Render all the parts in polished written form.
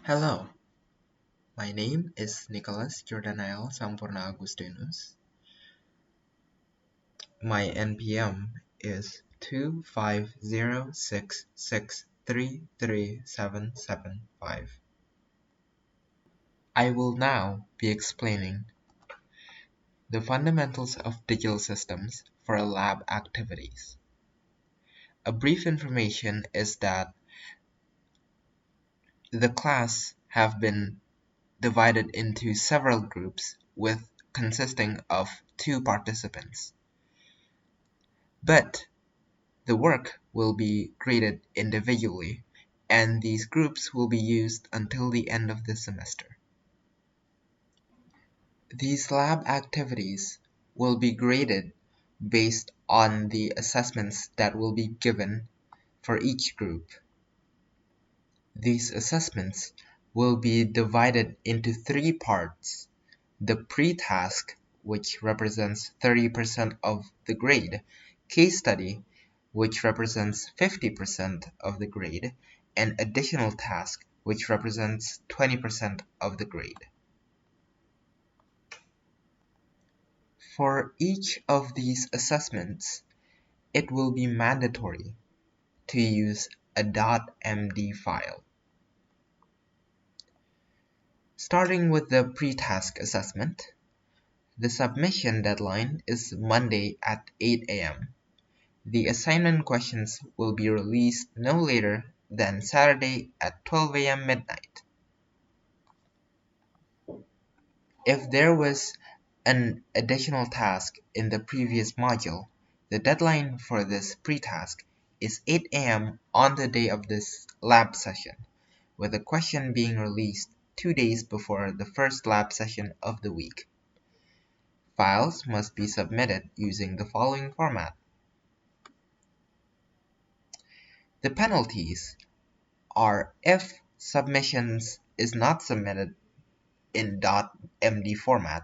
Hello, my name is Nicholas Jordanael Sampurna Agustinus. My NPM is 25066333775. I will now be explaining the fundamentals of digital systems for lab activities. A brief information is that the class have been divided into several groups consisting of 2 participants. But the work will be graded individually, and these groups will be used until the end of the semester. These lab activities will be graded based on the assessments that will be given for each group. These assessments will be divided into 3 parts: the pre-task, which represents 30% of the grade, case study, which represents 50% of the grade, and additional task, which represents 20% of the grade. For each of these assessments, it will be mandatory to use a .md file. Starting with the pre-task assessment, the submission deadline is Monday at 8 a.m. The assignment questions will be released no later than Saturday at 12 a.m. midnight. If there was an additional task in the previous module, the deadline for this pre-task is 8 a.m. on the day of this lab session, with the question being released 2 days before the first lab session of the week. Files must be submitted using the following format. The penalties are if submissions is not submitted in .md format,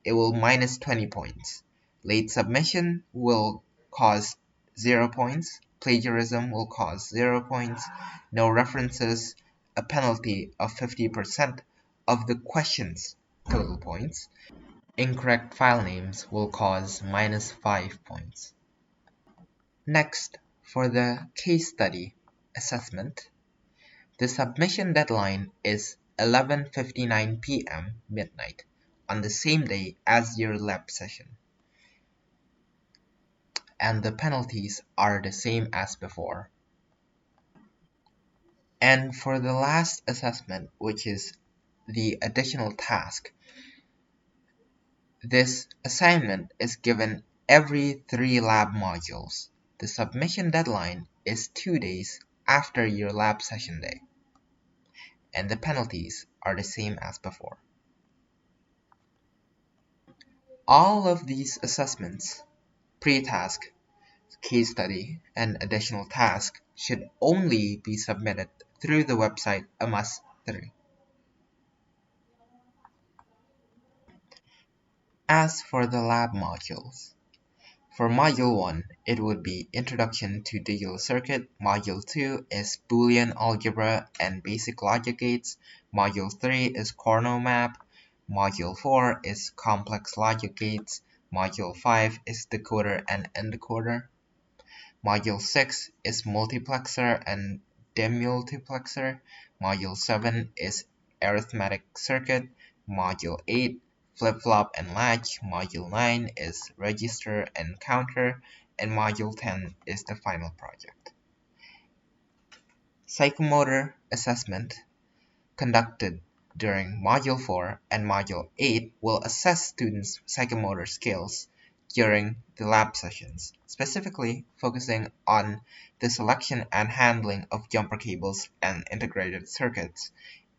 it will minus 20 points. Late submission will cause 0 points. Plagiarism will cause 0 points. No references, a penalty of 50% of the question's total points. Incorrect file names will cause minus 5 points. Next, for the case study assessment, the submission deadline is 11:59 p.m. midnight on the same day as your lab session, and the penalties are the same as before. And for the last assessment, which is the additional task, this assignment is given every 3 lab modules. The submission deadline is 2 days after your lab session day, and the penalties are the same as before. All of these assessments, pre-task, case study, and additional task, should only be submitted through the website AMAS3. As for the lab modules, for Module 1, it would be Introduction to Digital Circuit. Module 2 is Boolean Algebra and Basic Logic Gates. Module 3 is Corno Map. Module 4 is Complex Logic Gates. Module 5 is Decoder and Encoder. Module 6 is Multiplexer and Demultiplexer. Module 7 is Arithmetic Circuit. Module 8 Flip-flop and latch. Module 9 is register and counter, and Module 10 is the final project. Psychomotor assessment conducted during Module 4 and Module 8 will assess students' psychomotor skills during the lab sessions, specifically focusing on the selection and handling of jumper cables and integrated circuits,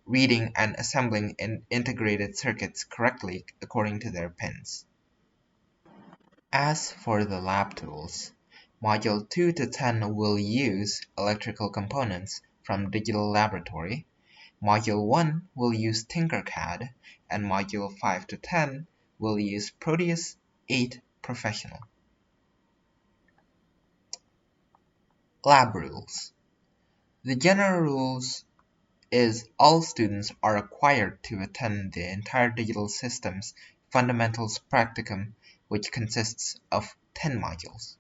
reading and assembling integrated circuits correctly according to their pins. As for the lab tools, Module 2 to 10 will use electrical components from Digital Laboratory, Module 1 will use Tinkercad, and Module 5 to 10 will use Proteus 8 Professional. Lab rules. The general rules is all students are required to attend the entire digital systems fundamentals practicum, which consists of 10 modules.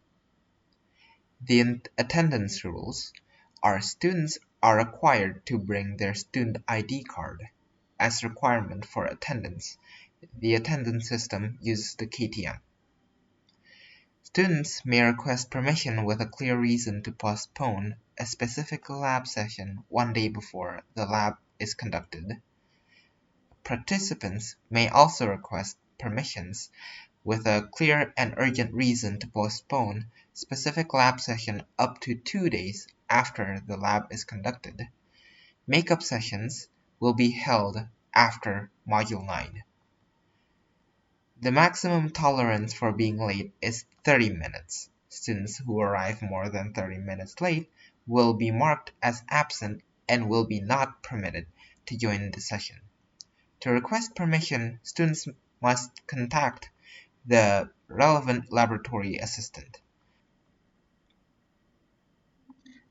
The attendance rules are students are required to bring their student ID card. As requirement for attendance, the attendance system uses the KTM. Students may request permission with a clear reason to postpone a specific lab session one day before the lab is conducted. Participants may also request permissions with a clear and urgent reason to postpone specific lab session up to 2 days after the lab is conducted. Makeup sessions will be held after Module 9. The maximum tolerance for being late is 30 minutes. Students who arrive more than 30 minutes late will be marked as absent and will be not permitted to join the session. To request permission, students must contact the relevant laboratory assistant.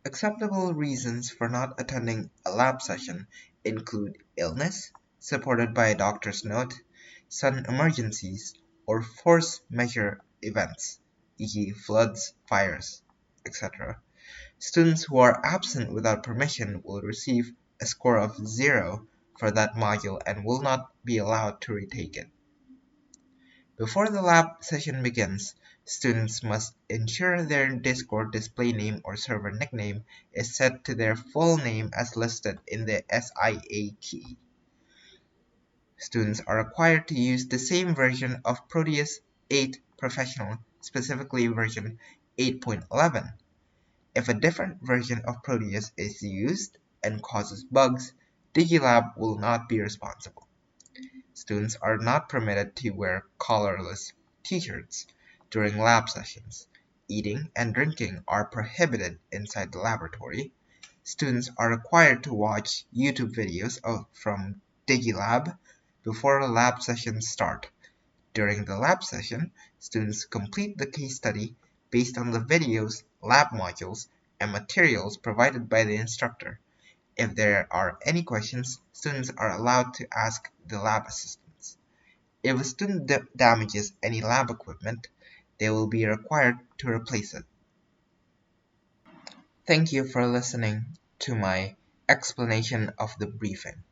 Acceptable reasons for not attending a lab session include illness, supported by a doctor's note, sudden emergencies, or force majeure events, e.g. floods, fires, etc. Students who are absent without permission will receive a score of 0 for that module and will not be allowed to retake it. Before the lab session begins, students must ensure their Discord display name or server nickname is set to their full name as listed in the SIA key. Students are required to use the same version of Proteus 8 Professional, specifically version 8.11. If a different version of Proteus is used and causes bugs, Digilab will not be responsible. Students are not permitted to wear collarless t-shirts during lab sessions. Eating and drinking are prohibited inside the laboratory. Students are required to watch YouTube videos from Digilab before lab sessions start. During the lab session, students complete the case study based on the videos, lab modules, and materials provided by the instructor. If there are any questions, students are allowed to ask the lab assistants. If a student damages any lab equipment, they will be required to replace it. Thank you for listening to my explanation of the briefing.